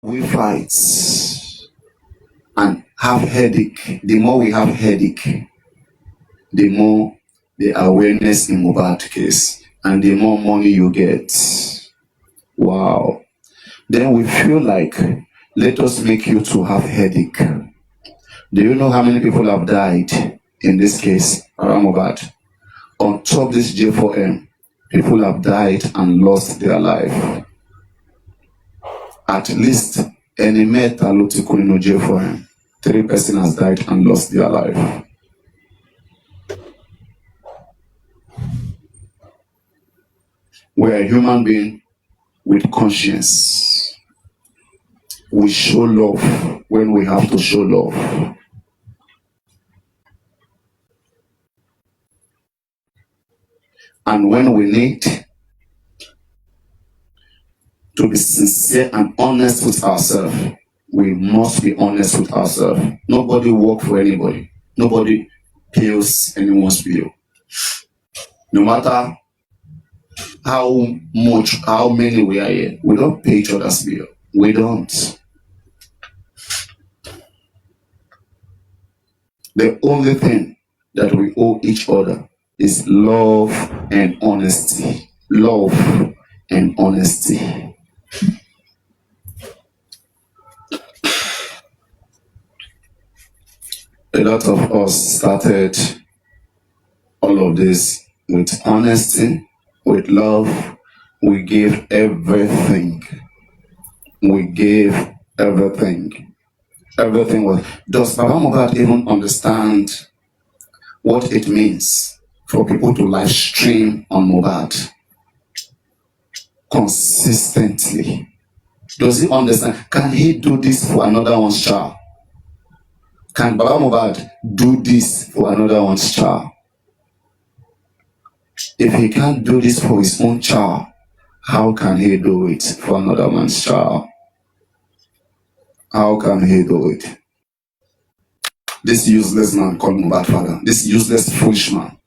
we fight and have headache, the more we have headache, the more the awareness in Mohbad case, and the more money you get. Wow. Then we feel like, let us make you to have headache. Do you know how many people have died in this case around Mohbad? On top this J4M, people have died and lost their life. At least any metal in J4M, 3 persons has died and lost their life. We are a human being with conscience. We show love when we have to show love. And when we need to be sincere and honest with ourselves, we must be honest with ourselves. Nobody works for anybody. Nobody pays anyone's bill. No matter how much, how many we are here, we don't pay each other's bill. We don't. The only thing that we owe each other is love and honesty. Love and honesty. A lot of us started all of this with honesty, with love. We gave everything. We gave everything. Everything was. Does Baba Mohbad even understand what it means for people to live stream on Mohbad consistently? Does he understand? Can he do this for another one's child? Can Baba Mohbad do this for another one's child? If he can't do this for his own child, how can he do it for another man's child? How can he do it? This useless man called Mohbad father, this useless foolish man.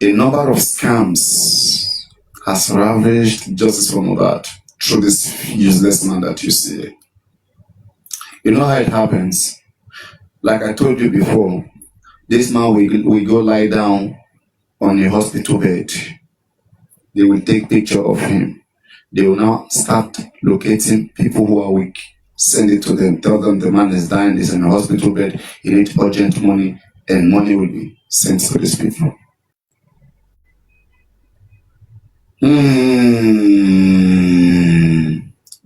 A number of scams has ravaged justice for Mohbad through this useless man that you see. You know how it happens? Like I told you before, this man will go lie down on a hospital bed. They will take picture of him. They will now start locating people who are weak. Send it to them. Tell them the man is dying, is in a hospital bed. He needs urgent money, and money will be sent to these people.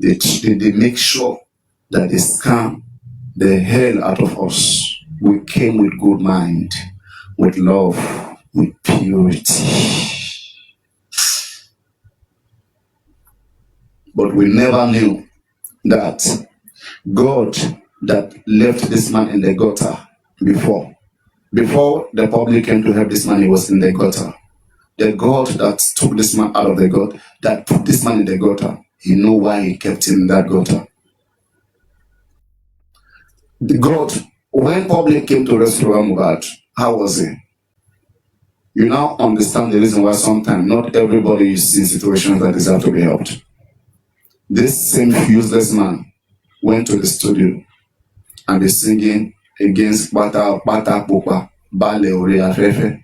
They make sure that they scam the hell out of us. We came with good mind, with love, with purity. But we never knew that God that left this man in the gutter before the public came to help this man, he was in the gutter. The God that took this man out of the gutter, that put this man in the gutter, he knew why he kept him in that gutter. The God, when public came to rescue Mohbad, how was he? You now understand the reason why sometimes not everybody is in situations that deserve to be helped. This same useless man went to the studio and is singing against Bata Popa, Bale Ore Afefe,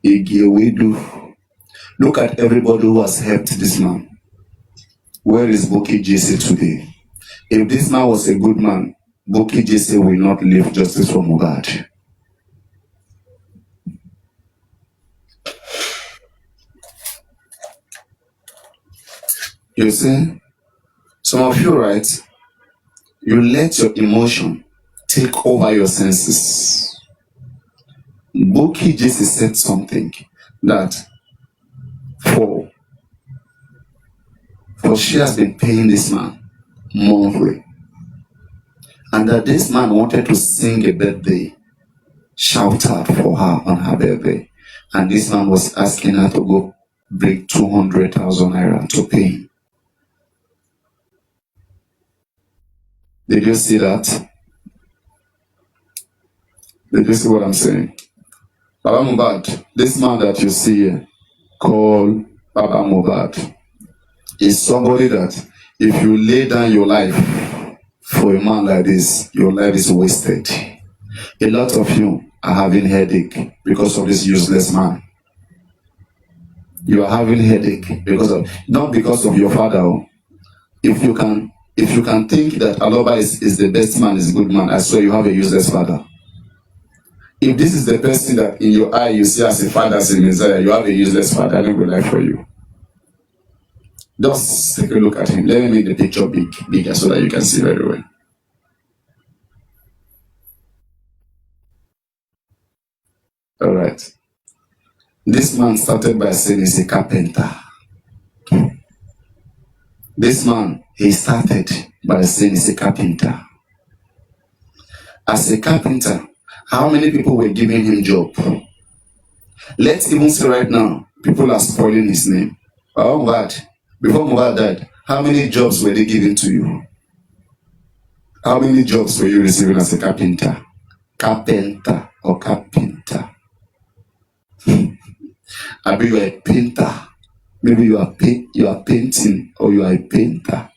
Igiewedu. Look at everybody who has helped this man. Where is Boki Jesse today? If this man was a good man, Boki Jesse will not leave justice for Mohbad. You see, some of you, right, you let your emotion take over your senses. Boki Jesse said something that for she has been paying this man monthly, and that this man wanted to sing a birthday shout out for her on her birthday, and this man was asking her to go bring 200,000 naira to pay him. Did you see that? Did you see what I'm saying? Baba Mohbad, this man that you see here, called Baba Mohbad is somebody that if you lay down your life for a man like this, your life is wasted. A lot of you are having headache because of this useless man. You are having headache because of, not because of your father. Oh. If you can think that Aloba is the best man, is a good man, I swear you have a useless father. If this is the person that in your eye you see as a father, as a Messiah, you have a useless father. I don't go lie for you. Just take a look at him. Let me make the picture bigger so that you can see very well. All right. This man started by saying he's a carpenter. This man, he started by saying he's a carpenter. As a carpenter, how many people were giving him job? Let's even say right now, people are spoiling his name. Oh, Mohbad. Before Mohbad died, how many jobs were they giving to you? How many jobs were you receiving as a carpenter? Carpenter or carpenter? Maybe you are a painter. Maybe you are painting or you are a painter.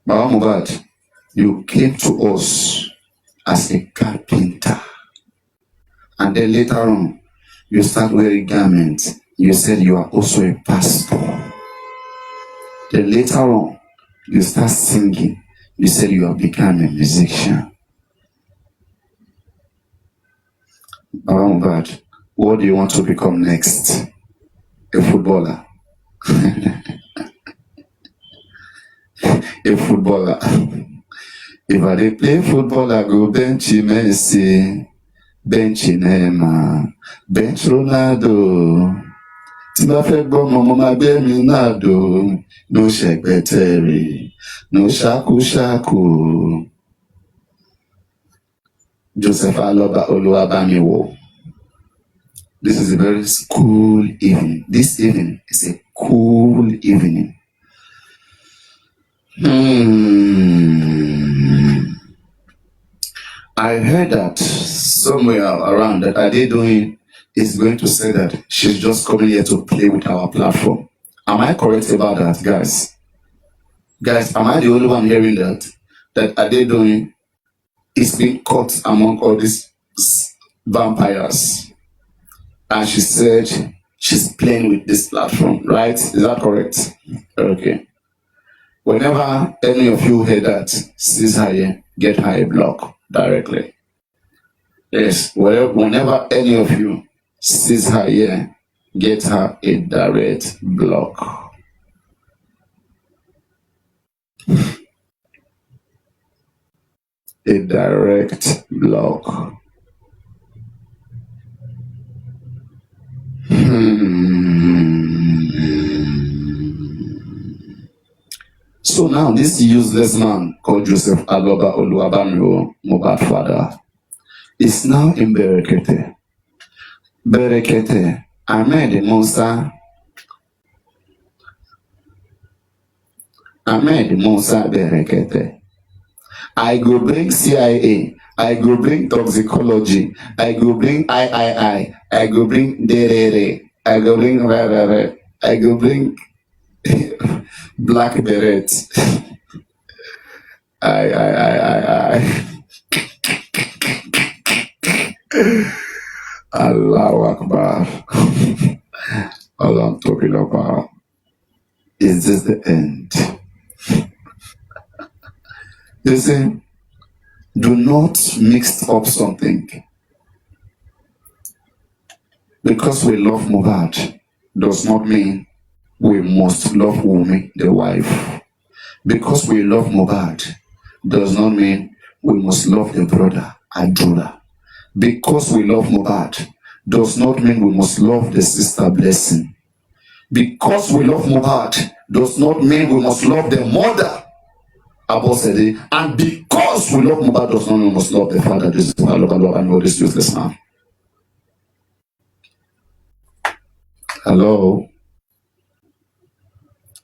Baba Mohbad, you came to us as a carpenter. And then later on, you start wearing garments. You said you are also a pastor. Then later on, you start singing. You said you have become a musician. Baba Mohbad, what do you want to become next? A footballer. A footballer. If I dey play football, I go bench Messi, bench Neymar, bench Ronaldo. Tí bá fẹ́ gbọ́ mo máa gbé mi náà dò. No ṣẹ̀gbẹ́tẹ̀rì, no ṣákúṣákú. Joseph Aloba Oluwabamiwo. This is a very cool evening. This evening is a cool evening. I heard that somewhere around that Adedoyin is going to say that she's just coming here to play with our platform. Am I correct about that, guys? Guys, am I the only one hearing that? That Adedoyin is being caught among all these vampires. And she said she's playing with this platform, right? Is that correct? Okay. Whenever any of you hear that, sees her here, get her a block directly. Yes, whenever any of you sees her here, get her a direct block. A direct block. So now this useless man called Joseph Aloba Oluwabamiwo, Mohbad father, is now in Berekete. Berekete, Ahmed Musa Berekete. I go bring CIA, I go bring toxicology, I go bring I go bring derere, I go bring rarere, I go bring black beret. I. Allahu Akbar. Allah I'm talking about. Is this the end? Listen, do not mix up something. Because we love Mohbad does not mean we must love Wumi, the wife. Because we love Mohbad does not mean we must love the brother, Adula. Because we love Mohbad does not mean we must love the sister Blessing. Because we love Mohbad does not mean we must love the mother, Abosede. And because we love Mohbad does not mean we must love the father. This is why I love and know this useless man. Hello?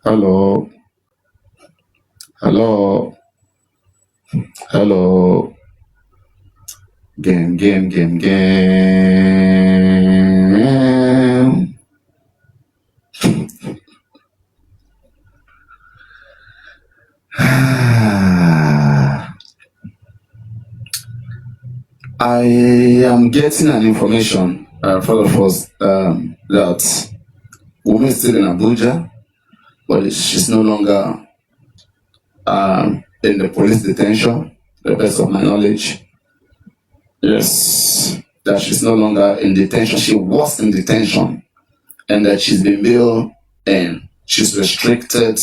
Hello? Hello? Hello. Game. I am getting an information for the first that woman is still in Abuja, but she's no longer in the police detention, to the best of my knowledge. Yes, that she's no longer in detention. She was in detention, and that she's been bailed and she's restricted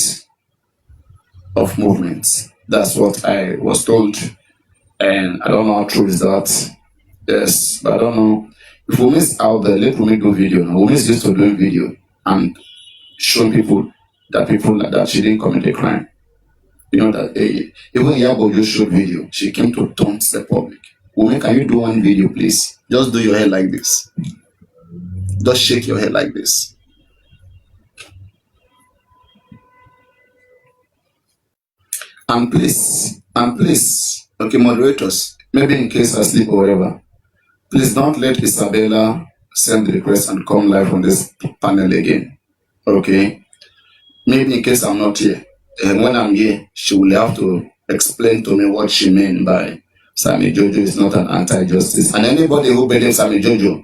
of movement. That's what I was told, and I don't know how true is that. Yes, but I don't know. If women's out there, let women do video. Now, women's used to doing video and showing people that she didn't commit a crime. You know that even Yabo just showed video. She came to taunt the public. Women, can you do one video, please? Just do your hair like this. Just shake your head like this. And please, okay, moderators, maybe in case I sleep or whatever, please don't let Isabella send the request and come live on this panel again. Okay? Maybe in case I'm not here. And when I'm here, she will have to explain to me what she meant by Sammy Jojo is not an anti-justice. And anybody who believes Sammy Jojo,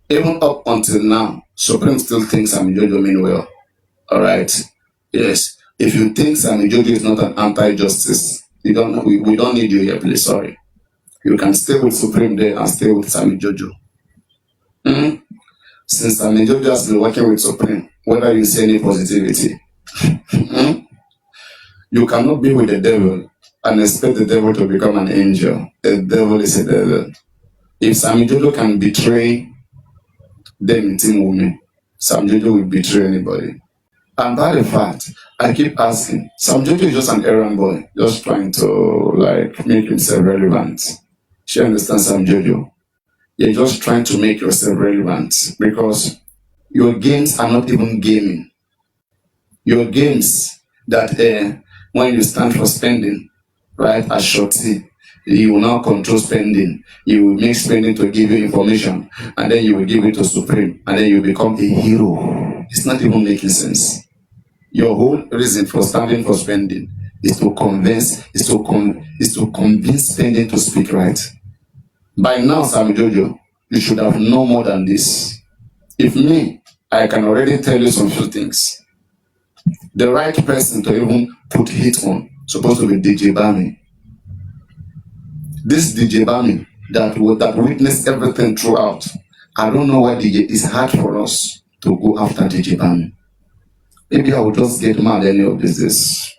even up until now, Supreme still thinks Sammy Jojo mean well. All right? Yes. If you think Sammy Jojo is not an anti-justice, we don't need you here, please. Sorry. You can stay with Supreme there and stay with Sammy Jojo. Since Sammy Jojo has been working with Supreme, whether you see any positivity, you cannot be with the devil and expect the devil to become an angel. The devil is a devil. If Sammy Jojo can betray them in Team Women, Sammy Jojo will betray anybody. And by the fact, I keep asking, Sammy Jojo is just an errand boy, just trying to make himself relevant. She understands Sammy Jojo. You're just trying to make yourself relevant because your games are not even gaming. Your games that when you stand for spending, right, as shorty, you will now control spending. You will make spending to give you information, and then you will give it to Supreme, and then you become a hero. It's not even making sense. Your whole reason for standing for spending is to convince spending to speak right. By now, Sammy Jojo, you should have known more than this. If me, I can already tell you some few things. The right person to even put hit on supposed to be DJ Bami. This DJ Bami that witnessed everything throughout. I don't know why it's hard for us to go after DJ Bami. Maybe I will just get mad any of this.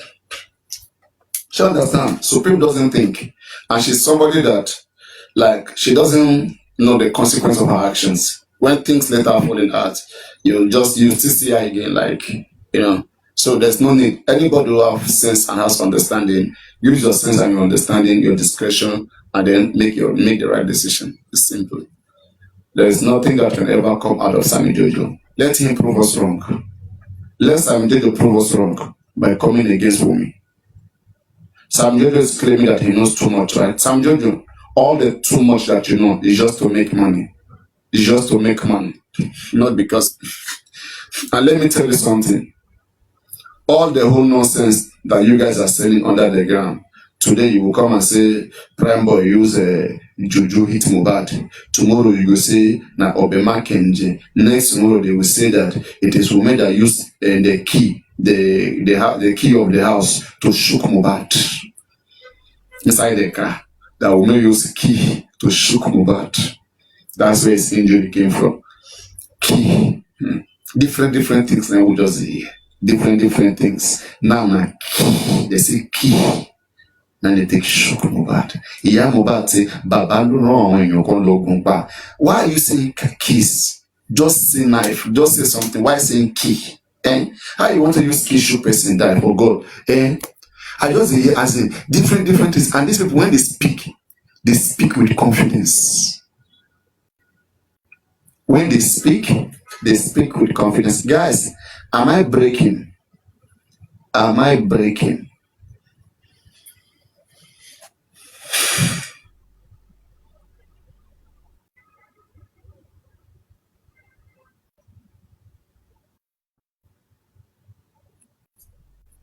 She understand. Supreme doesn't think, and she's somebody that she doesn't know the consequence of her actions. When things later fall in out, you still see her again, So there's no need. Anybody who has sense and has understanding, use your sense and your understanding, your discretion, and then make the right decision. It's simple. There is nothing that can ever come out of Sammy Jojo. Let him prove us wrong. Let Sammy Jojo prove us wrong by coming against Wumi. Sammy Jojo is claiming that he knows too much, right? Sammy Jojo, all the too much that you know is just to make money. It's just to make money. Not because... And let me tell you something. All the whole nonsense that you guys are selling under the ground, today you will come and say, Prime Boy use Juju hit Mohbad. Tomorrow you will say, na Obema Kenji. Next tomorrow they will say that it is women that use the key, the key of the house to shook Mohbad. Inside the car, that women use key to shook Mohbad. That's where his injury came from. Key. Different things now we just hear. Different things. Now, they say key. Now they take shook Mohbad. Yeah, Mohbad say, Baba no wrong when you call Logunpa. Why are you saying keys? Just say knife. Just say something. Why saying key? How you want to use key shoot person die for God? I just hear as in different things. And these people, when they speak with confidence. When they speak with confidence. Guys, am I breaking?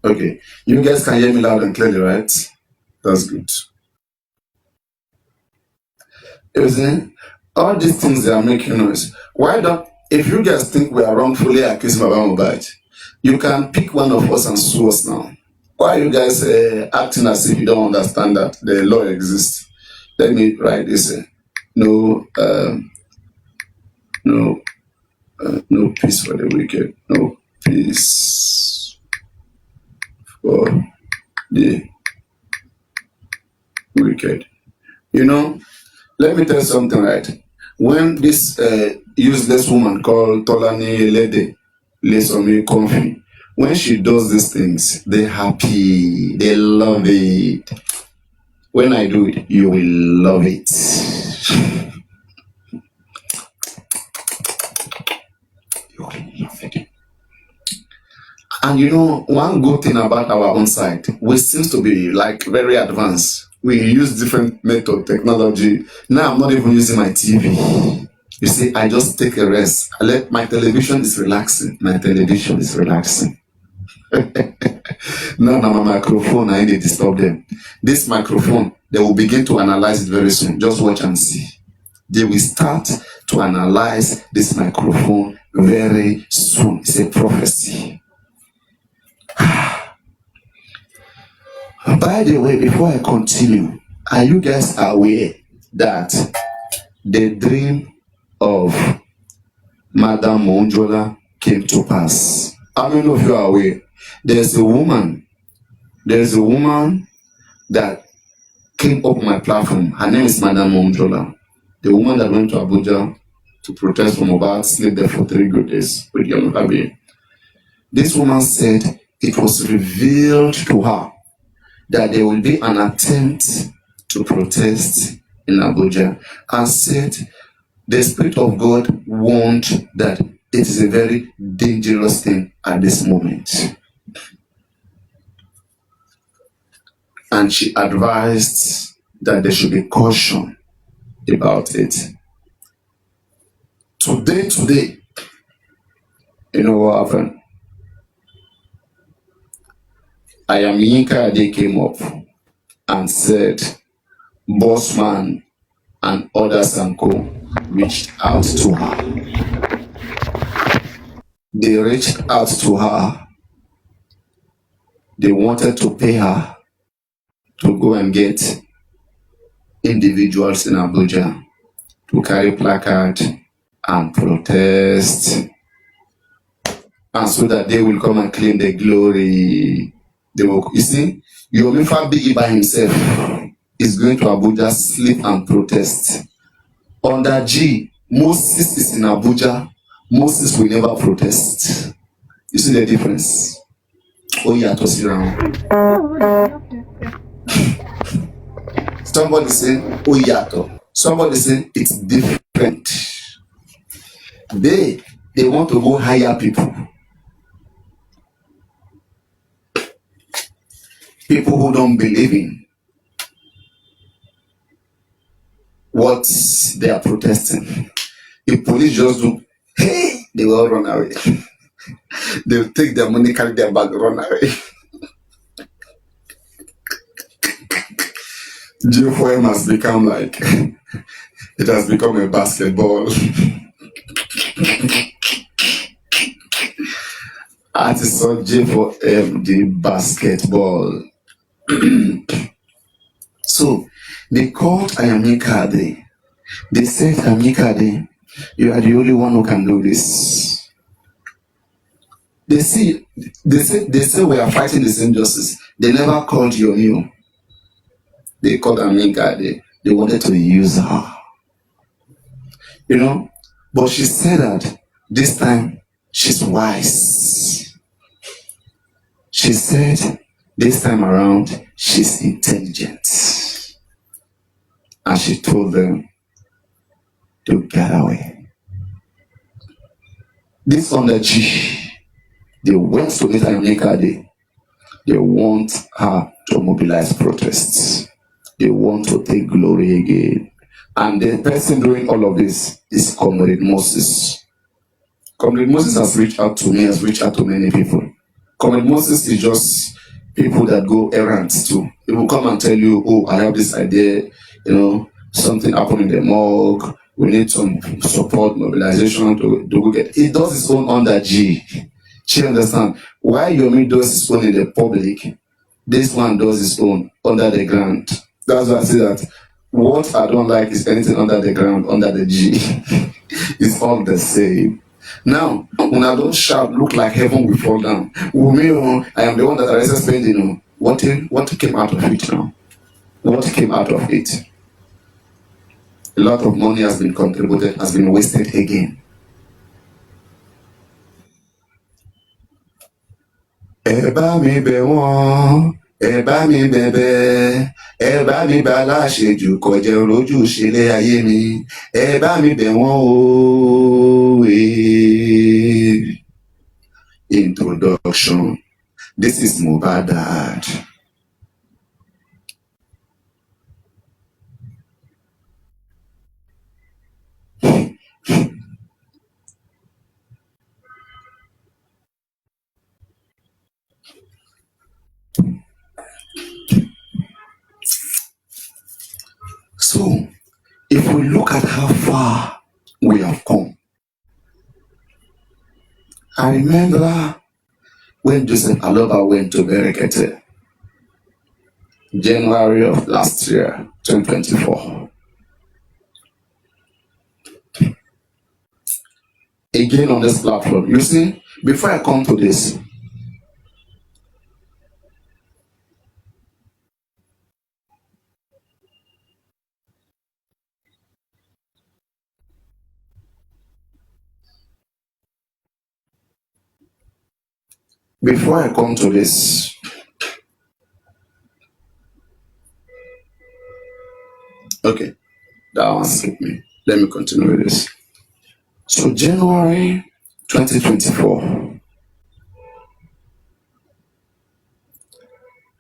Okay. You guys can hear me loud and clearly, right? That's good. You see, all these things they are making noise. Why don't, if you guys think we are wrongfully accusing Baba Mohbad, you can pick one of us and sue us now. Why are you guys acting as if you don't understand that the law exists? Let me write this. No, no, no peace for the wicked. No peace for the wicked. You know, let me tell you something, right? When this useless woman called Tolani Lede Lesomi Comfy, when she does these things, they happy, they love it. When I do it, you will love it. You will love it. And you know, one good thing about our own side, we seems to be like very advanced. We use different method, technology. Now I'm not even using my TV. You see, I just take a rest. I let my television is relaxing. My television is relaxing. Now my microphone, I need to disturb them. This microphone, they will begin to analyze it very soon. Just watch and see. They will start to analyze this microphone very soon. It's a prophecy. By the way, before I continue, are you guys aware that the dream of Madam Monjola came to pass? How many of you are aware? There's a woman that came up my platform. Her name is Madam Monjola. The woman that went to Abuja to protest from Mohbad, slept there for 3 good days with young Abi. This woman said it was revealed to her that there will be an attempt to protest in Abuja, and said the Spirit of God warned that it is a very dangerous thing at this moment. And she advised that there should be caution about it. Today, you know what happened? Ayamyinka Ade came up and said, Bossman and others and co reached out to her. They reached out to her. They wanted to pay her to go and get individuals in Abuja to carry placard and protest, and so that they will come and claim the glory. You see, Yomifa Biggie by himself is going to Abuja, sleep and protest. Under G, Moses is in Abuja. Moses will never protest. You see the difference? Oh yeah, to sit around. Somebody say, oh yeah, to. Somebody say it's different. They want to go hire people. People who don't believe in what they are protesting. If police just do, hey, they will run away. They'll take their money, carry their bag, run away. G4M has become like, it has become a basketball. Artists saw G4M, the basketball. So, they called Ayamyinka Ade. They said, Ayamyinka Ade, you are the only one who can do this. They say we are fighting the same justice. They never called Yomi. They called Ayamyinka Ade. They wanted to use her. You know? But she said that this time she's wise. She said this time around she's intelligent. And she told them to get away. This on the G, they went to meet Ayamyinka Ade. They want her to mobilize protests. They want to take glory again. And the person doing all of this is Comrade Moses. Comrade Moses has reached out to me, has reached out to many people. Comrade Moses is just People that go errands too. They will come and tell you, oh, I have this idea, something happened in the morgue. We need some support, mobilization to go get. He does his own under G. She understand. Why Yomi does his own in the public, this one does his own under the ground. That's why I say that what I don't like is anything under the ground, under the G. It's all the same. Now, when I don't shout, look like heaven will fall down. I am the one that arrested spending. What came out of it now? What came out of it? A lot of money has been contributed, has been wasted again. Ẹ bá mi bẹ̀ wọ́n, ẹ bá mi bẹ̀bẹ̀, ẹ bá mi bá láṣejù kọjá rojú ṣẹlẹ̀ ayé mi, ẹ bá mi bẹ̀ wọ́n o. Introduction. This is Mohbad dad. So, if we look at how far we have come, I remember when Joseph Aloba went to Berekete, January of last year, 2024. Again on this platform, you see, before I come to this, okay, that one skipped me. Let me continue with this. So January 2024,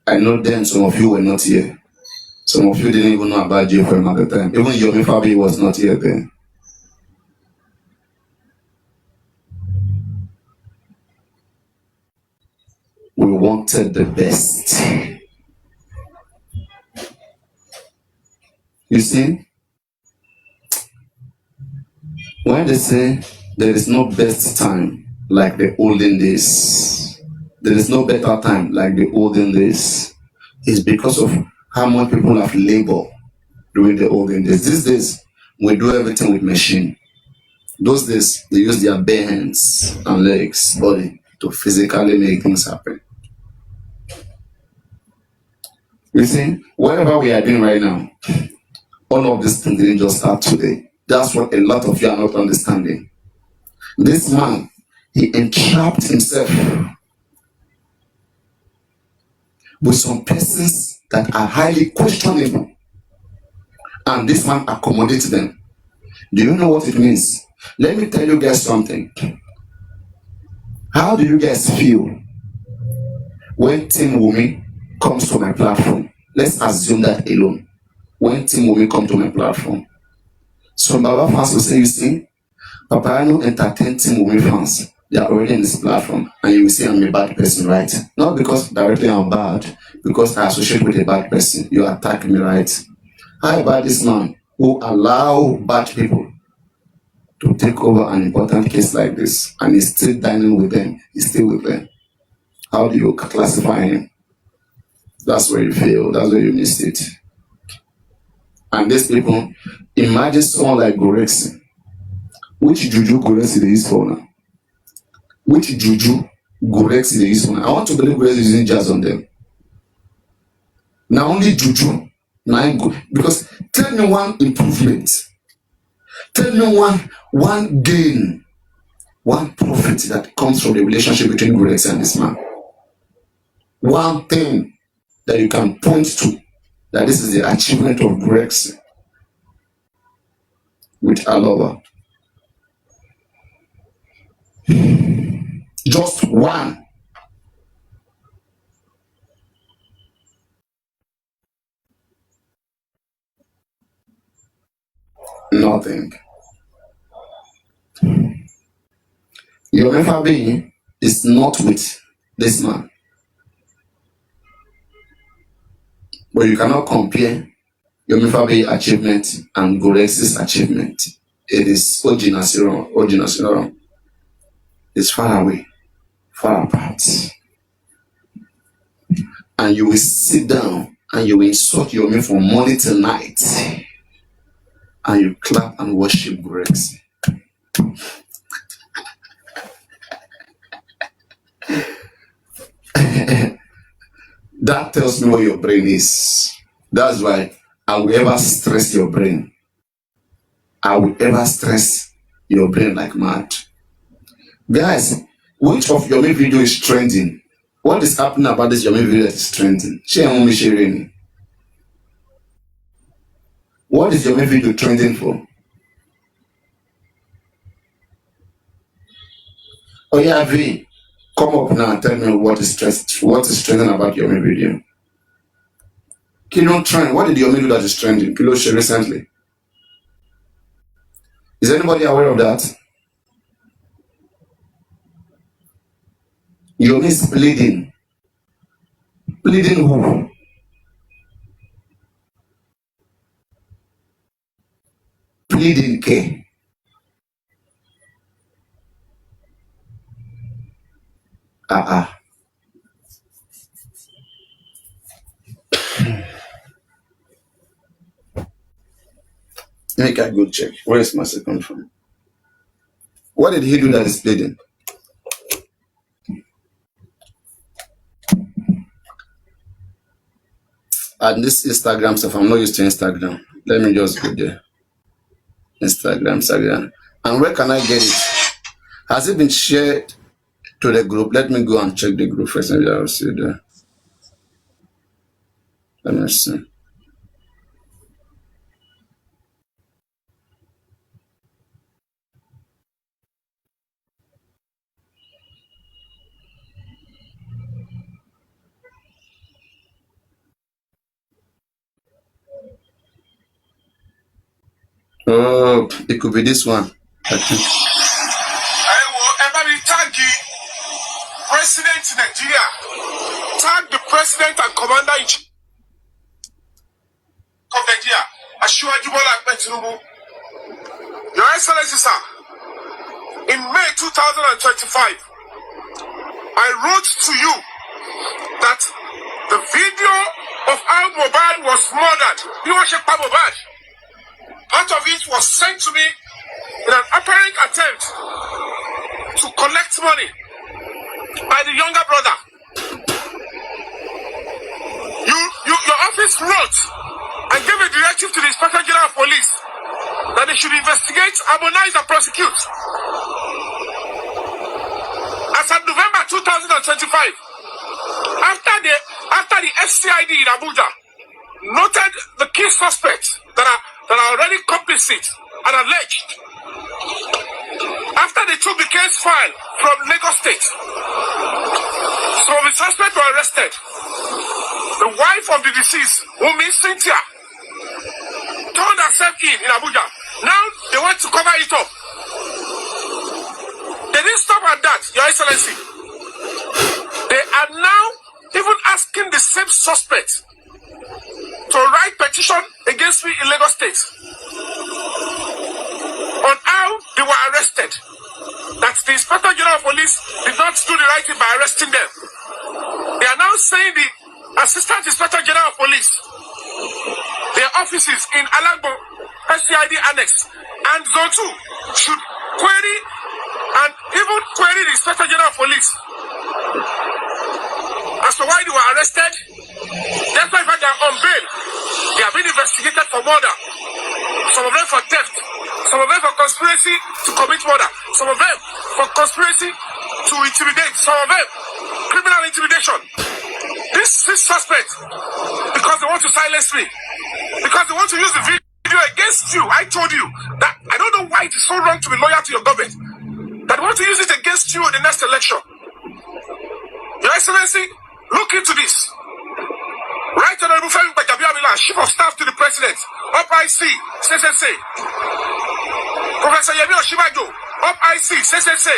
I know then some of you were not here. Some of you didn't even know about JFM at the time. Even Yomi Fabi was not here then. We wanted the best. You see, when they say there is no best time like the olden days, there is no better time like the olden days, it's because of how much people have labored during the olden days. These days, we do everything with machine. Those days, they use their bare hands and legs, body, to physically make things happen. You see, whatever we are doing right now, all of these things didn't just start today. That's what a lot of you are not understanding. This man, he entrapped himself with some persons that are highly questionable. And this man accommodates them. Do you know what it means? Let me tell you guys something. How do you guys feel when Team Wumi comes to my platform? Let's assume that alone. When Team Wumi comes to my platform, some Baba fans will say, you see, Papariano entertain Team Wumi fans. They are already in this platform, and you will say I'm a bad person, right? Not because directly I'm bad, because I associate with a bad person. You attack me, right? How about this man who allow bad people to take over an important case like this, and he's still dining with them, he's still with them? How do you classify him? That's where you fail, that's where you missed it. And these people, imagine someone like Gorexi. Which juju Gorexi they use for now? Which juju Gorexi they use for now? I want to believe Gorexi is using jazz on them. Now only juju, because tell me one improvement. Tell me one gain, one profit that comes from the relationship between Gorexi and this man. One thing that you can point to, that this is the achievement of Gorexi with Aloba. Just one. Nothing. Yomi Fabi is not with this man. But you cannot compare Yomi Fabiyi achievement and Gorex's achievement. It is original. It's far away, far apart. And you will sit down and you will insult Yomi from morning till night. And you clap and worship Gorex. That tells me what your brain is. That's why I will ever stress your brain. I will ever stress your brain like mad. Guys, which of your main video is trending? What is happening about this your main video that is trending? Share only sharing. What is your main video trending for? Oh yeah, V, come up now and tell me what is trending about your main video. Kilo trend. What did your main do that is trending? Kilo share recently. Is anybody aware of that? Yomi is bleeding. Bleeding who? Bleeding K. Make a good check. Where is my second phone? What did he do that is bleeding? And this Instagram stuff, I'm not used to Instagram. Let me just go there. Instagram. And where can I get it? Has it been shared to the group? Let me go and check the group first. Maybe I'll see it there. Let me see. Oh, it could be this one. I think. I will ever be taggy President Nigeria. Tag the President and Commander-in-Chief of Nigeria. Asiwaju Bola Ahmed Tinubu. Your Excellency, sir, in May 2025, I wrote to you that the video of how Mohbad was murdered, Mohbad, part of it was sent to me in an apparent attempt to collect money by the younger brother. Your office wrote and gave a directive to the Inspector General of Police that they should investigate, harmonize, and prosecute. As of November 2025, after the FCID in Abuja noted the key suspects that are already complicit and alleged, after they took the case file from Lagos State, some of the suspects were arrested. The wife of the deceased, Wumi Cynthia, turned herself in Abuja. Now they want to cover it up. They didn't stop at that, Your Excellency. They are now even asking the same suspect to write petition against me in Lagos State on how they were arrested. That the Inspector General of Police did not do the right thing by arresting them. They are now saying the Assistant Inspector General of Police, their offices in Alagbo, SCID Annex, and Zone 2 should query and even query the Inspector General of Police as to why they were arrested. That's why they are on bail. They are being investigated for murder. Some of them for theft. Some of them for conspiracy to commit murder. Some of them for conspiracy to intimidate. Some of them criminal intimidation. This suspect, because they want to silence me, because they want to use the video against you. I told you that I don't know why it is so wrong to be loyal to your government, that they want to use it against you in the next election. Your Excellency, look into this. Right Honorable Femi Gbagabiola, Chief of Staff to the President, Up IC, CCC. Professor Yemi Oshibajo, Up IC, CCC.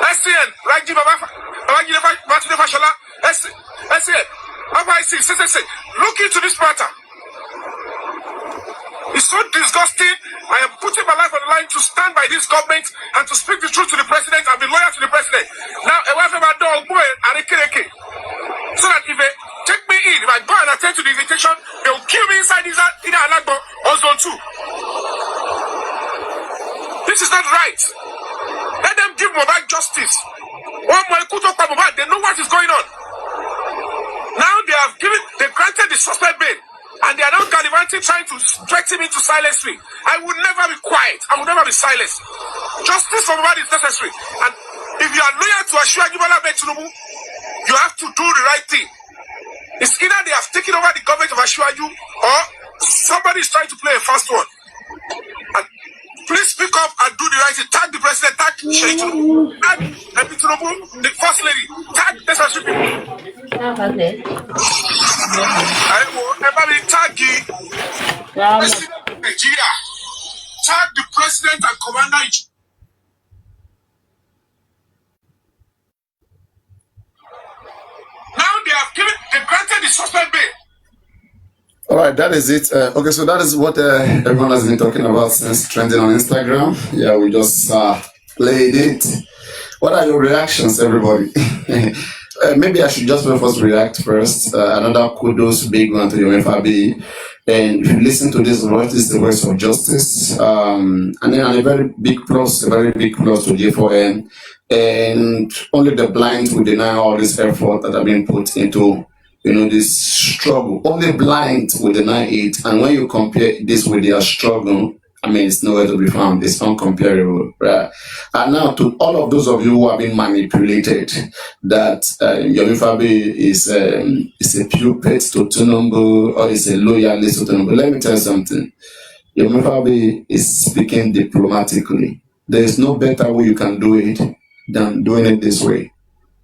SCN, Raji Babajide Fashola, SCN. say, look into this matter. It's so disgusting. I am putting my life on the line to stand by this government and to speak the truth to the president and be loyal to the president. Now, a wife of my dog, boy, and a kereke. So that if they take me in, if I go and attend to the invitation, they will kill me inside either Alagbo or Zone 2. This is not right. Let them give Mohbad justice. One more Kuto Mohbad, they know what is going on. Now they granted the suspect bail, and they are now gallivanting, trying to threaten me to silence me. I will never be quiet. I will never be silenced. Justice for Mohbad is necessary. And if you are loyal to Asiwaju Bola Ahmed Tinubu, you have to do the right thing. It's either they have taken over the government of Asiwaju or somebody is trying to play a fast one. And please speak up and do the right thing. Tag the president, tag Sheikh Tinubu, tag Tinubu, the first lady, tag necessary people. I will ever tag the president of Nigeria, tag the president and commander in chief. Now they granted the suspect bail. All right, that is it. Okay, so that is what everyone has been talking about since trending on Instagram. Yeah, we just played it. What are your reactions, everybody? Maybe I should just first react first. Another kudos, big one to your FRB. And if you listen to this voice, this is the voice of justice. And then a very big plus to J4N. And only the blind will deny all this effort that have been put into, this struggle. Only blind will deny it. And when you compare this with their struggle, it's nowhere to be found. It's uncomparable, right? And now to all of those of you who have been manipulated, that Yomi Fabi is a puppet to Tinubu or is a loyalist to Tinubu. Let me tell you something. Yomi Fabi is speaking diplomatically. There is no better way you can do it than doing it this way,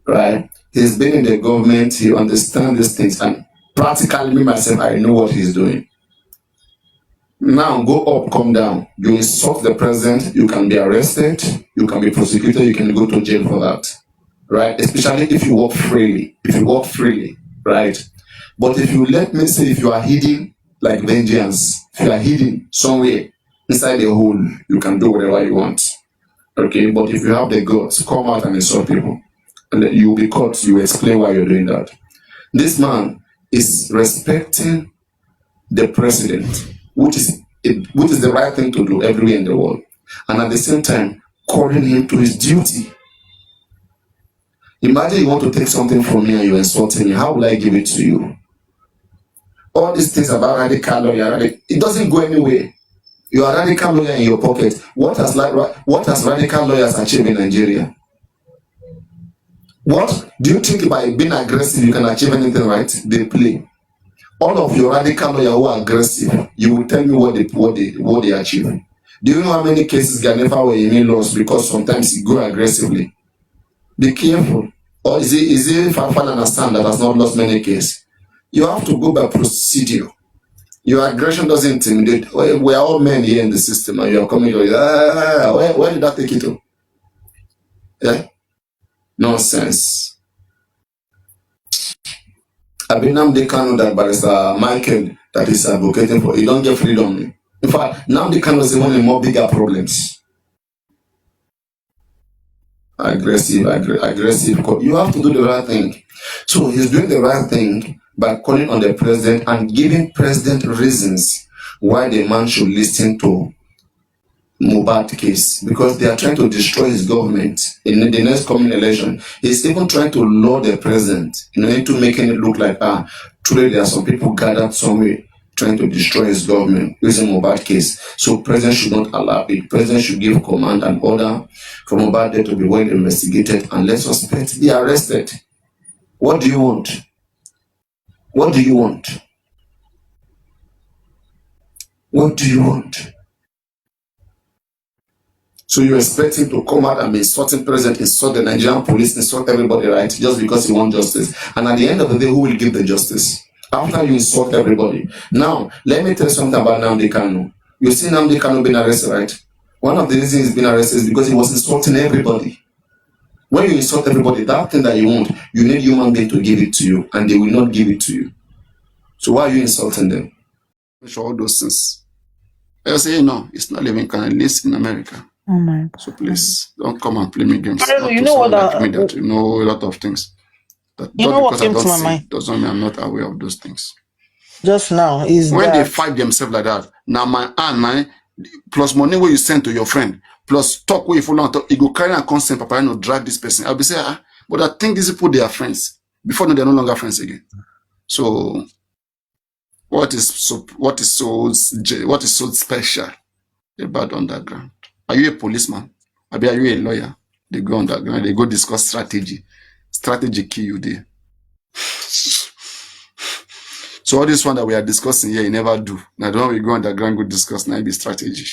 right? He's been in the government. He understands these things, and practically me myself, I know what he's doing. Now go up, come down. You insult the president, you can be arrested, you can be prosecuted, you can go to jail for that, right? Especially if you walk freely. Right? But if you if you are hidden like vengeance, if you are hidden somewhere inside the hole, you can do whatever you want. Okay? But if you have the guts, come out and insult people, and then you will be caught, you explain why you're doing that. This man is respecting the president, which is the right thing to do everywhere in the world, and at the same time calling him to his duty. Imagine you want to take something from me and you insult me. How will I give it to you? All these things about radical lawyer, it doesn't go anywhere. You are radical lawyer in your pocket. What has radical lawyers achieved in Nigeria? What do you think by being aggressive you can achieve anything, right? They play. All of your radical lawyers who are aggressive, you will tell me what they achieve. Do you know how many cases Ganefa were in lost because sometimes you go aggressively? Be careful. Or is it Fafan understand that has not lost many cases? You have to go by procedure. Your aggression doesn't intimidate. We are all men here in the system, and you are coming here. Where did that take you to? Yeah? Nonsense. I've been Nnamdi Kanu that Barrister Michael that is advocating for. You don't get freedom. In fact, Nnamdi Kanu is one of the more bigger problems. Aggressive. You have to do the right thing. So he's doing the right thing by calling on the president and giving president reasons why the man should listen to Mohbad case, because they are trying to destroy his government in the next coming election. He's even trying to lure the president into making it look like truly there are some people gathered somewhere trying to destroy his government using Mohbad case. So president should not allow it. President should give command and order for Mohbad to be well investigated and let suspects be arrested. What do you want? What do you want? What do you want? So you expect him to come out and be insulting president, insult the Nigerian police, insult everybody, right? Just because he wants justice. And at the end of the day, who will give the justice? After you insult everybody. Now, let me tell you something about Nnamdi Kanu. You see Nnamdi Kanu being arrested, right? One of the reasons he's been arrested is because he was insulting everybody. When you insult everybody, that thing that you want, you need human being to give it to you, and they will not give it to you. So why are you insulting them? All those things. I say, no, it's not living can at least in America. Oh my God. So please don't come and play me games. You know what? Like me that you know a lot of things. That you know what came to my mind? Doesn't mean I'm not aware of those things. Just now is when that they fight themselves like that. Now my aunt, man, plus money where you send to your friend, plus talk where you follow on top, you go carry and consent, Papariano drag this person. I'll be saying, but I think these people they are friends. Before no, they're no longer friends again. So what is so special about underground? Are you a policeman? Are you a lawyer? They go underground, they go discuss strategy. Strategy kill you there. So all this one that we are discussing here, you never do. Now the one we go underground, go discuss, now it be strategy.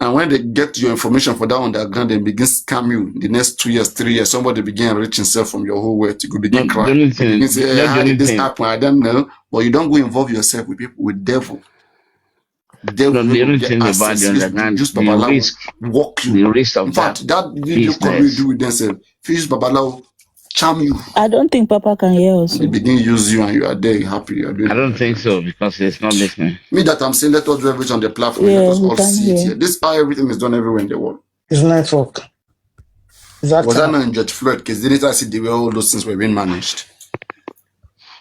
And when they get your information for that underground, they begin scam you. The next 2 years, 3 years, somebody begin rich himself from your whole wealth. You could begin crying. You begin say, how did this happen? I don't know. But you don't go involve yourself with people, with devil. Devil the only thing about access, the underground, use the Babalawo, risk, walk you. the risk of In fact, that video call you do with themselves, if you use Babalawo, charm you. I don't think Papa can hear us. They begin to use you and you are there happy. You are doing I don't think so because it's not listening. Me that I'm saying let us do everything on the platform. Yeah, let us we all can see it hear. here. This is how everything is done everywhere in the world. It's network. Was that not in Judge Floyd case? Didn't I see the way all those things were being managed?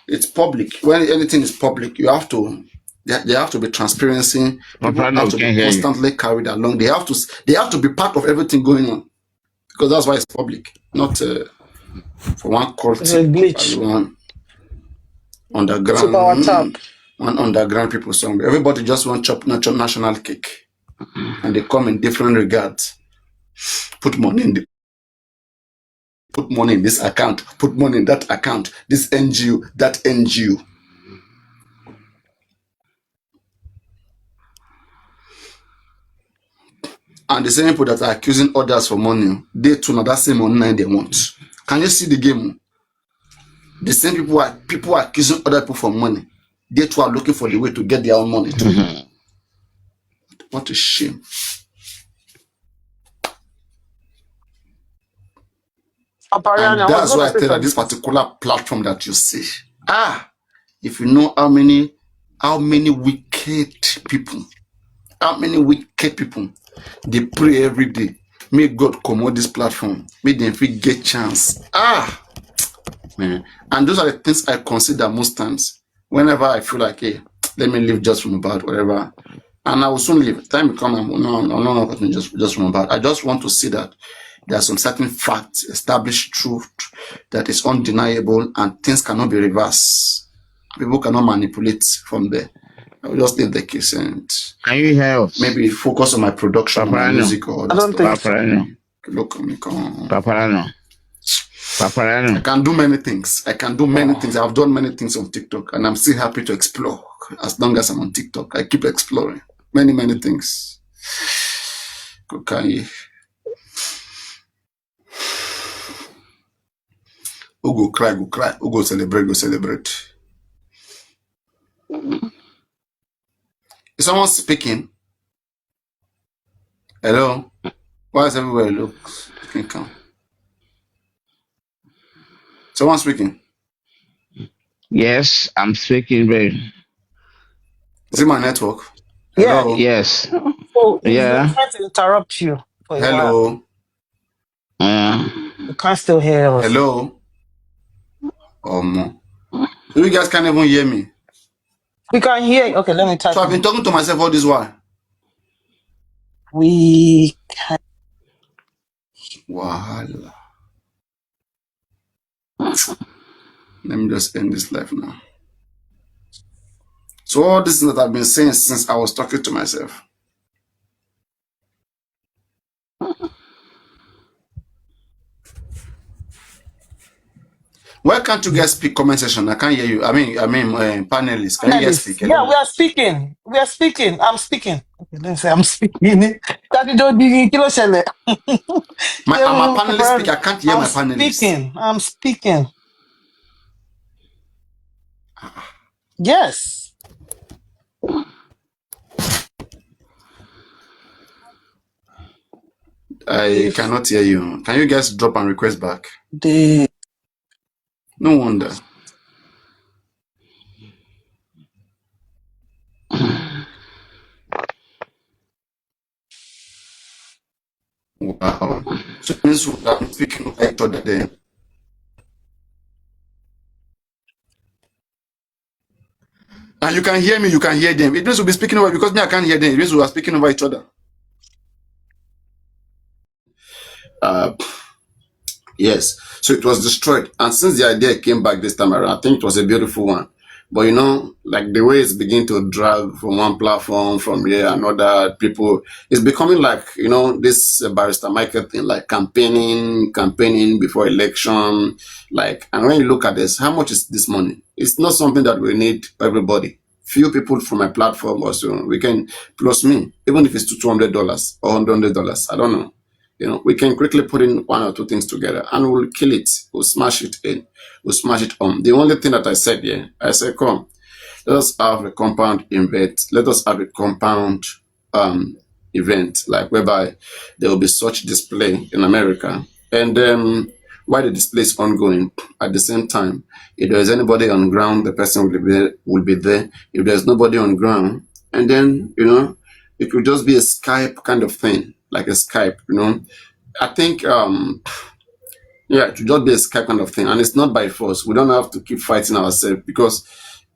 It's public. When anything is public, you have to. They have to be transparency. People have to be constantly carried along. They have to be part of everything going on, because that's why it's public, not for one culture. It's a glitch. One underground. One underground people somewhere. Everybody just want chop national cake, and they come in different regards. Put money in this account. Put money in that account. This NGO, that NGO. And the same people that are accusing others for money, they too know that same money they want. Can you see the game? The same people are accusing other people for money. They too are looking for the way to get their own money too. What a shame. Papariano, and that's why I tell that this particular platform that you see, if you know how many wicked people, they pray every day. May God commode this platform. May them get chance. Man. And those are the things I consider most times. Whenever I feel like, hey, let me leave just from about whatever. And I will soon leave. Time will come, I'm not just from about. I just want to see that there are some certain facts, established truth that is undeniable, and things cannot be reversed. People cannot manipulate from there. I will just leave the case and can you hear us? Maybe focus on my production, on my music, or I don't think Papariano. Look at me, come on. Papariano. I can do many things. I've done many things on TikTok, and I'm still happy to explore. As long as I'm on TikTok, I keep exploring many things. Okay. Who go cry, Who go celebrate. Is someone speaking? Hello? Why is everywhere looks? Can come. Someone speaking? Yes, I'm speaking, babe. Is it my network? Yeah. Hello? Yes. Oh, yeah. I'm trying to interrupt you. Hello? Yeah. You can't still hear us. Hello? You guys can't even hear me. We can hear you. Okay, let me type. So I've been talking to myself all this while. We can. Wahala. Let me just end this life now. So all this that I've been saying since I was talking to myself. Why can't you guys speak comment section? I can't hear you. I mean, panelists. Can you guys speak? Yeah, we are speaking. I'm speaking. Okay, let's say I'm speaking. Daddy, don't be kilo shele. I'm a panelist speaker. I can't hear my panelists. I'm speaking. Yes. I cannot hear you. Can you guys drop and request back? The No wonder. Wow. So it means we are speaking of each other then. And you can hear me, you can hear them. It means we'll be speaking over because me, I can't hear them. It means we are speaking over each other. Uh, yes. So it was destroyed. And since the idea came back this time around, I think it was a beautiful one. But you know, like the way it's beginning to drag from one platform, from here, another, people, it's becoming like, you know, this barrister Michael thing, like campaigning before election. Like, and when you look at this, how much is this money? It's not something that we need everybody. Few people from my platform also, we can, plus me, even if it's $200 or $100, I don't know. You know, we can quickly put in one or two things together and we'll kill it. We'll smash it in. We'll smash it on. The only thing that I said here, I said, come, let us have a compound event. Let us have a compound event, like whereby there will be such display in America. And while the display is ongoing, at the same time, if there is anybody on ground, the person will be there. If there's nobody on ground, and then, you know, it will just be a Skype kind of thing, like a Skype, you know. I think yeah, it should just be a Skype kind of thing. And it's not by force. We don't have to keep fighting ourselves because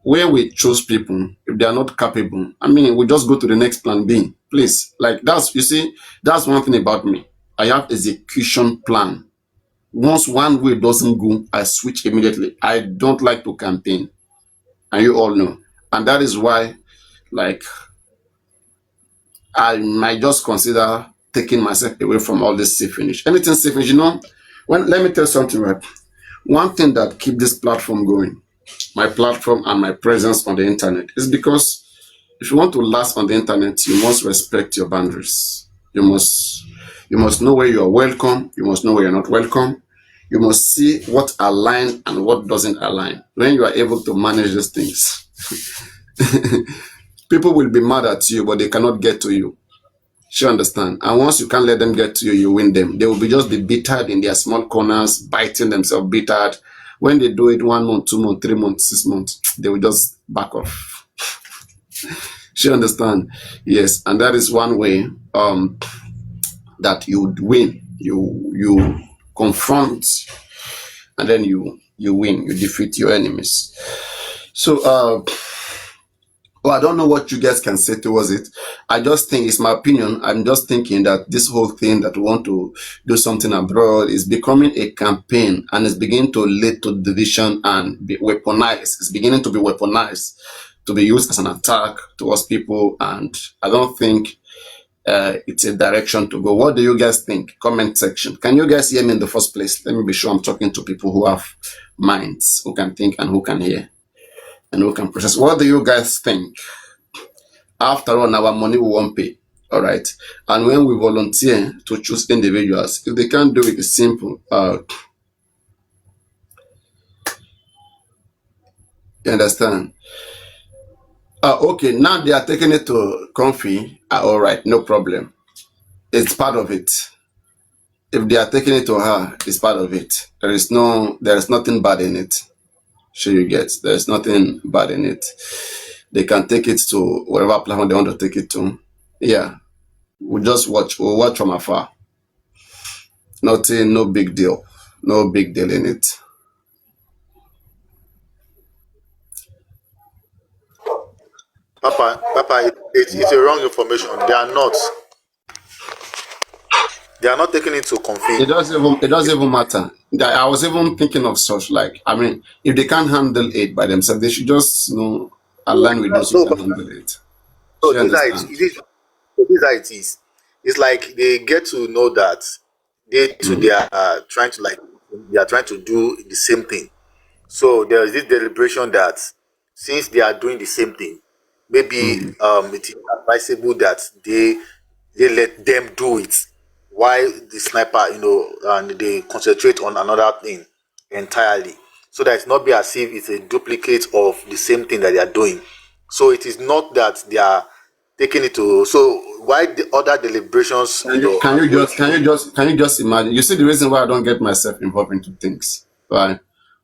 where we choose people, if they are not capable, I mean, we just go to the next plan B. Please. Like that's, you see, that's one thing about me. I have execution plan. Once one way doesn't go, I switch immediately. I don't like to campaign. And you all know. And that is why, like, I might just consider taking myself away from all this safe finish. Anything safe finish, you know, when let me tell you something, right? One thing that keep this platform going, my platform and my presence on the internet, is because if you want to last on the internet, you must respect your boundaries. You must know where you are welcome. You must know where you're not welcome. You must see what aligns and what doesn't align. When you are able to manage these things, people will be mad at you, but they cannot get to you. You understand? And once you can't let them get to you, you win them. They will be bittered in their small corners, biting themselves bittered. When they do it 1 month, 2 months, 3 months, 6 months, they will just back off. You understand? Yes, and that is one way that you would win. You confront, and then you win. You defeat your enemies. So well, I don't know what you guys can say towards it. I just think it's my opinion. I'm just thinking that this whole thing that we want to do something abroad is becoming a campaign and it's beginning to lead to division and be weaponized. It's beginning to be weaponized to be used as an attack towards people. And I don't think it's a direction to go. What do you guys think? Comment section. Can you guys hear me in the first place? Let me be sure I'm talking to people who have minds, who can think and who can hear and who can process. What do you guys think? After all, our money we won't pay. All right. And when we volunteer to choose individuals, if they can't do it, it's simple. You understand? Okay, now they are taking it to Comfy. All right, no problem. It's part of it. If they are taking it to her, it's part of it. There is nothing bad in it. Sure you get. There's nothing bad in it. They can take it to whatever platform they want to take it to. Yeah. We'll watch from afar. Nothing, no big deal. No big deal in it. Papa, it's a wrong information. They are not taking it to It confirm. doesn't even matter. I was even thinking of such, like, I mean, if they can't handle it by themselves, they should just, align with those who No, can handle it. so You understand? this is how it is. It's like they get to know that they are trying to do the same thing. So there is this deliberation that since they are doing the same thing, maybe Mm, it is advisable that they let them do it while the sniper, and they concentrate on another thing entirely, so that it's not be as if it's a duplicate of the same thing that they are doing. So it is not that they are taking it to. So why the other deliberations, Can you just imagine? You see the reason why I don't get myself involved into things, right?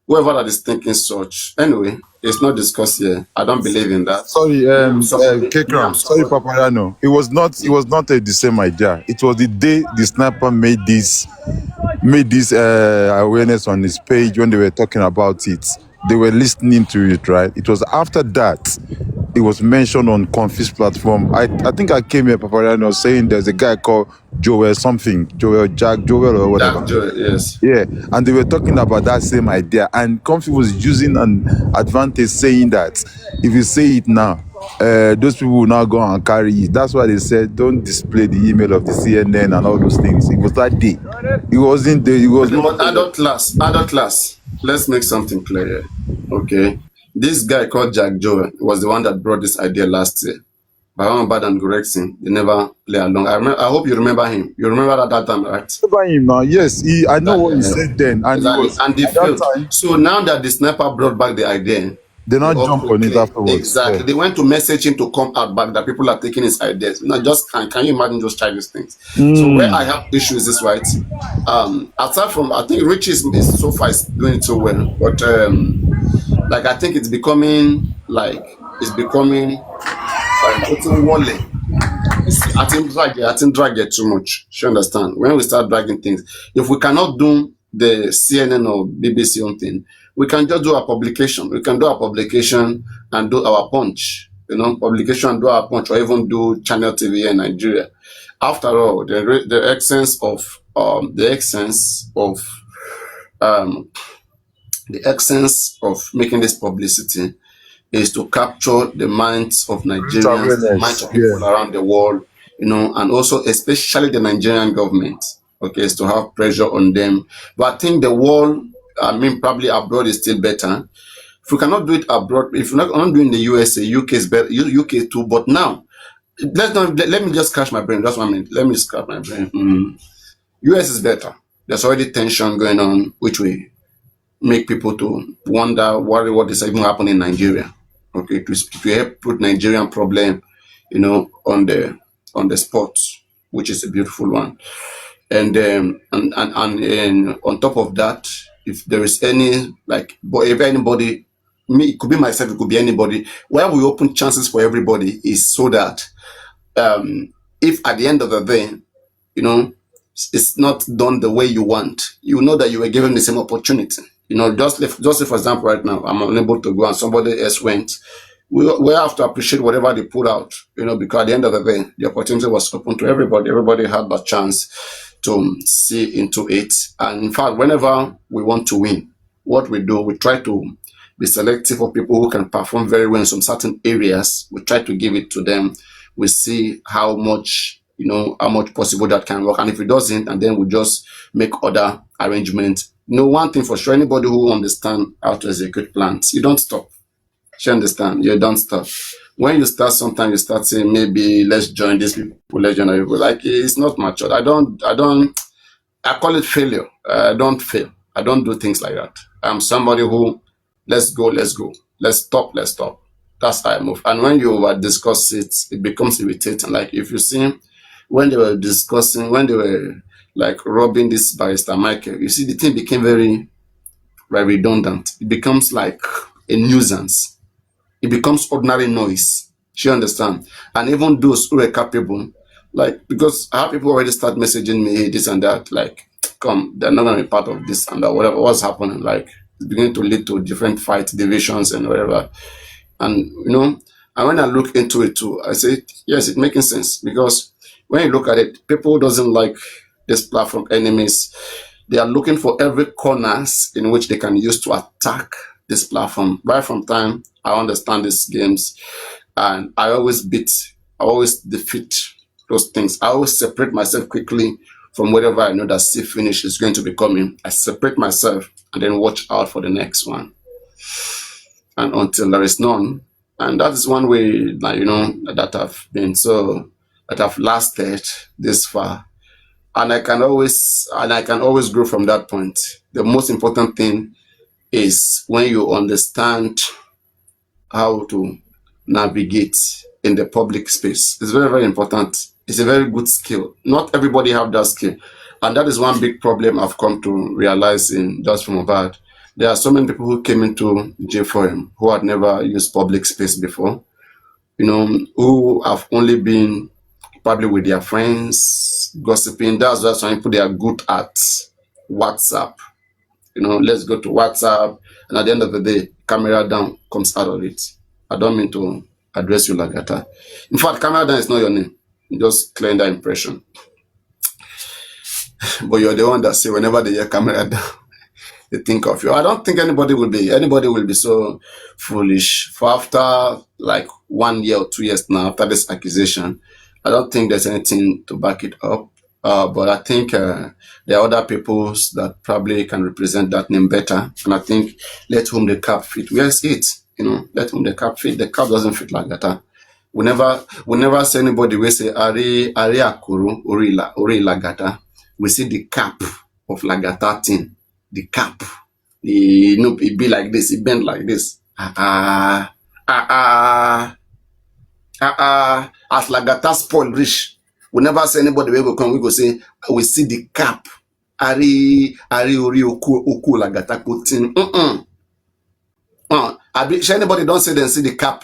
Whoever that is thinking such, anyway, it's not discussed here. I don't believe in that. Sorry, Me, I'm somebody. Me, I'm Kekram. Sorry, somebody. Papariano. It was not the same idea. It was the day the sniper made this awareness on his page when they were talking about it. They were listening to it, right? It was after that it was mentioned on Confis platform. I think I came here, Papariano, saying there's a guy called Joel something, Jack Joel or whatever. That Joe, yes. Yeah, and they were talking about that same idea, and Comfy was using an advantage, saying that if you say it now, those people will now go and carry it. That's why they said don't display the email of the CNN and all those things. It was that day. It wasn't there. It was not. But adult class. Let's make something clear here. Okay, this guy called Jack Joe was the one that brought this idea last year. But Mohbad and Goreksin, they never play along. I hope you remember him. You remember that time, right? Remember him now? Yes, I know what he said then, and exactly. he was And they at that failed. time. So now that the sniper brought back the idea, They not jump on it afterwards. Exactly. Yeah. They went to message him to come out back that people are taking his ideas. Now, just can you imagine those childish things? So where I have issues is right. Aside from I think Rich is so far is doing it so well, but like I think it's becoming putting Wally. I think drag it too much. You understand? When we start dragging things, if we cannot do the CNN or BBC on thing, we can just do a publication. We can do a publication and do our punch. Publication and do our punch, or even do channel TV in Nigeria. After all, the essence of making this publicity is to capture the minds of Nigerians, the minds of people around the world, and also especially the Nigerian government. Okay, is to have pressure on them. But I think the world, probably abroad is still better. If we cannot do it abroad, if we're not doing the USA, UK is better, UK too. But now, let me just scratch my brain. That's what I mean. Let me scratch my brain. US is better. There's already tension going on, which will make people to wonder what is even happening in Nigeria. Okay, to help put Nigerian problem, on the spot, which is a beautiful one. And on top of that, if there is any if anybody, it could be myself, it could be anybody. Why we open chances for everybody is so that if at the end of the day, it's not done the way you want, you know that you were given the same opportunity. Just say for example, right now I'm unable to go and somebody else went. We have to appreciate whatever they put out, because at the end of the day, the opportunity was open to everybody. Everybody had the chance to see into it. And in fact, whenever we want to win, what we do, we try to be selective of people who can perform very well in some certain areas. We try to give it to them. We see how much possible that can work. And if it doesn't, and then we just make other arrangements. One thing for sure, anybody who understands how to execute plans, you don't stop. You understand? You don't stop. When you start, sometimes you start saying, maybe let's join these people, let's join other people. Like, it's not mature. I call it failure. I don't fail. I don't do things like that. I'm somebody who, let's go. Let's stop. That's how I move. And when you discuss it, it becomes irritating. Like, if you see, when they were discussing, when they were like robbing this barrister Michael, you see the thing became very, very redundant. It becomes like a nuisance. It becomes ordinary noise. You understand? And even those who are capable, because I have people already start messaging me, hey, this and that, come, they're not going to be part of this and that, whatever was happening, it's beginning to lead to different fight divisions and whatever. And, and when I look into it too, I say, yes, it's making sense, because when you look at it, people doesn't like this platform enemies. They are looking for every corners in which they can use to attack this platform. Right from time, I understand these games, and I always defeat those things. I always separate myself quickly from whatever I know that see finish is going to be coming. I separate myself and then watch out for the next one. And until there is none, and that is one way that I've lasted this far. And I can always grow from that point. The most important thing is when you understand how to navigate in the public space. It's very, very important. It's a very good skill. Not everybody have that skill. And that is one big problem I've come to realize in just from Mohbad. There are so many people who came into jail for him who had never used public space before, who have only been probably with their friends, gossiping. That's why some people they are good at WhatsApp. Let's go to WhatsApp, and at the end of the day, camera down comes out of it. I don't mean to address you like that. In fact, camera down is not your name. Just clearing that impression. But you're the one that say whenever they hear camera down, they think of you. I don't think anybody will be so foolish. For after like 1 year or 2 years now, after this accusation, I don't think there's anything to back it up. But I think there are other people that probably can represent that name better. And I think let whom the cap fit. Where's it? Let whom the cap fit. The cap doesn't fit like that. We never see anybody we say Ari Akuru Ori Lagata. We see the cap of Lagata thing. The cap. It be like this, it bend like this. As Lagata spoil rich. We never see anybody we go come, we go say, we see the cap. Ari Ori Oku Lagata thing. Anybody don't say then see the cap.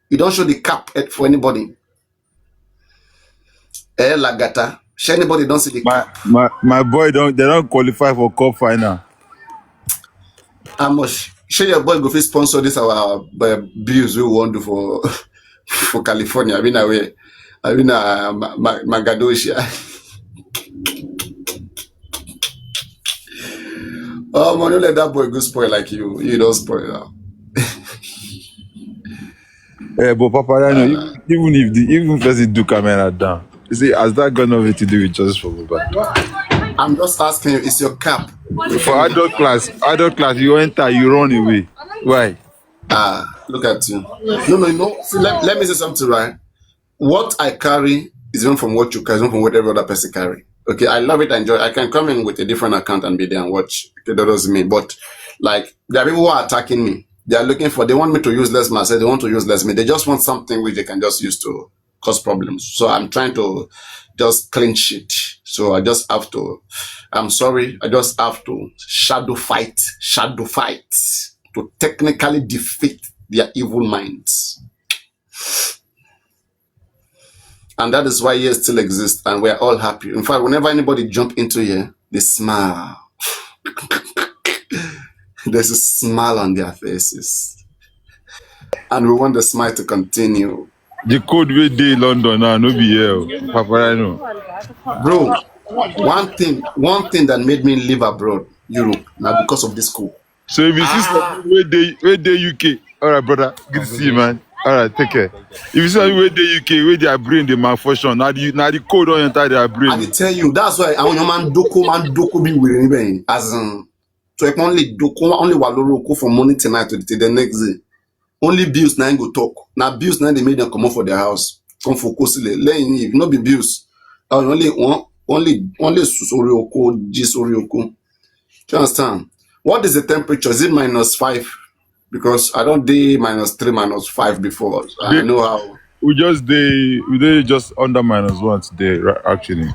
You don't show the cap for anybody. Lagata. Anybody don't see the cap. My boy they don't qualify for cup final. How much? Share your boy go fit sponsor this our bills we want to for for California. Magadosia. Oh man, don't let that boy go spoil like you. You don't spoil now. But Papariano, even if person do camera down, you see, has that got nothing to do with justice for Mohbad? I'm just asking you, is your cap? For adult class, you enter, you run away. Why? Look at you. No. See, let me say something, right? What I carry is even from what you carry, even from what every other person carry. Okay, I love it, I enjoy it. I can come in with a different account and be there and watch. Okay, that doesn't mean. But like there are people who are attacking me. They want me to use less mass. They want to use less me. They just want something which they can just use to cause problems. So I'm trying to just clean shit. So I just have to, I'm sorry, I just have to shadow fight to technically defeat their evil minds. And that is why here still exists and we're all happy. In fact, whenever anybody jump into here, they smile. There's a smile on their faces. And we want the smile to continue. The code we did London now, no be here, Papariano. Bro, one thing that made me live abroad, Europe, now because of this code. So if you see something where they UK, all right, brother, good to see you, man. All right, take care. If you see something where they UK, where they bring the malfunction, now the code don't enter their brain. I tell you, that's why I want your man doko be wearing as in. So I can only waloro for money tonight to the next day. Only bills now go talk. Now bills now they made them come out for their house. Come for Kosile. Let not be bills. Only Sorioko, Gisorioko. Do you understand? What is the temperature? Is it -5? Because I don't do -3, -5 before. I know how. We just under -1 today, actually.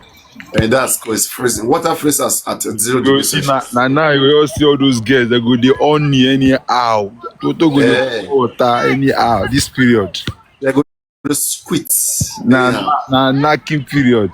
And that's because it's freezing. Water freezes at 0 degrees Celsius. Now we all see all those girls that go the only anyhow. Toto go the water anyhow. This period. They go to squits. Now knocking period.